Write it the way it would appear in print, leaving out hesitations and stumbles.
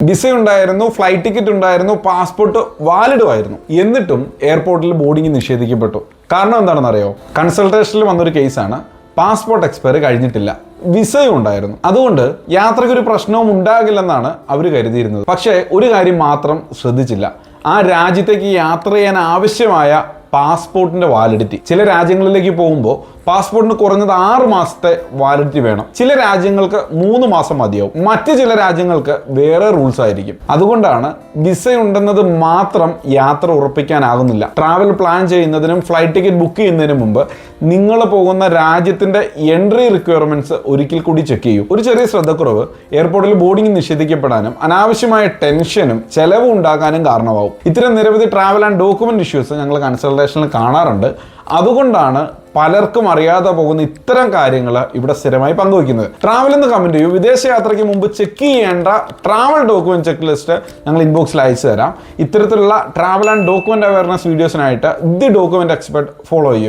Visa ഉണ്ടായിരുന്നു, flight ticket ഉണ്ടായിരുന്നു, passport വാലിഡും ആയിരുന്നു. എന്നിട്ടും എയർപോർട്ടിൽ ബോർഡിംഗ് നിഷേധിക്കപ്പെട്ടു. കാരണം എന്താണെന്ന് അറിയോ? കൺസൾട്ടേഷനിൽ വന്നൊരു കേസാണ്. പാസ്പോർട്ട് എക്സ്പയറി കഴിഞ്ഞിട്ടില്ല, വിസയും ഉണ്ടായിരുന്നു. അതുകൊണ്ട് യാത്രയ്ക്ക് ഒരു പ്രശ്നവും ഉണ്ടാകില്ലെന്നാണ് അവർ കരുതിയിരുന്നത്. പക്ഷേ ഒരു കാര്യം മാത്രം ശ്രദ്ധിച്ചില്ല. ആ രാജ്യത്തേക്ക് യാത്ര ചെയ്യാൻ ആവശ്യമായ പാസ്പോർട്ടിന്റെ വാലിഡിറ്റി. ചില രാജ്യങ്ങളിലേക്ക് പോകുമ്പോൾ പാസ്പോർട്ടിന് കുറഞ്ഞത് 6 മാസത്തെ വാലിഡിറ്റി വേണം. ചില രാജ്യങ്ങൾക്ക് 3 മാസം മതിയാവും. മറ്റ് ചില രാജ്യങ്ങൾക്ക് വേറെ റൂൾസ് ആയിരിക്കും. അതുകൊണ്ടാണ് വിസ ഉണ്ടെന്നത് മാത്രം യാത്ര ഉറപ്പിക്കാനാകുന്നില്ല. ട്രാവൽ പ്ലാൻ ചെയ്യുന്നതിനും ഫ്ലൈറ്റ് ടിക്കറ്റ് ബുക്ക് ചെയ്യുന്നതിനും മുമ്പ് നിങ്ങൾ പോകുന്ന രാജ്യത്തിന്റെ എൻട്രി റിക്വയർമെന്റ്സ് ഒരിക്കൽ കൂടി ചെക്ക് ചെയ്യൂ. ഒരു ചെറിയ ശ്രദ്ധക്കുറവ് എയർപോർട്ടിൽ ബോർഡിംഗ് നിഷേധിക്കപ്പെടാനും അനാവശ്യമായ ടെൻഷനും ചെലവും ഉണ്ടാകാനും കാരണമാവും. ഇത്തരം നിരവധി ട്രാവൽ ആൻഡ് ഡോക്യുമെന്റ് ഇഷ്യൂസ് ഞങ്ങൾ കൺസൾട്ടേഷനിൽ കാണാറുണ്ട്. അതുകൊണ്ടാണ് പലർക്കും അറിയാതെ പോകുന്ന ഇത്തരം കാര്യങ്ങൾ ഇവിടെ സ്ഥിരമായി പങ്കുവയ്ക്കുന്നത്. ട്രാവൽ എന്ന് കമന്റ് ചെയ്യൂ. വിദേശ യാത്രയ്ക്ക് മുമ്പ് ചെക്ക് ചെയ്യേണ്ട ട്രാവൽ ഡോക്യുമെന്റ് ചെക്ക് ലിസ്റ്റ് ഞങ്ങൾ ഇൻബോക്സിൽ അയച്ചു തരാം. ഇത്തരത്തിലുള്ള ട്രാവൽ ആൻഡ് ഡോക്യുമെന്റ് അവയർനെസ് വീഡിയോസിനായിട്ട് ദി ഡോക്യുമെന്റ് എക്സ്പെർട്ട് ഫോളോ ചെയ്യൂ.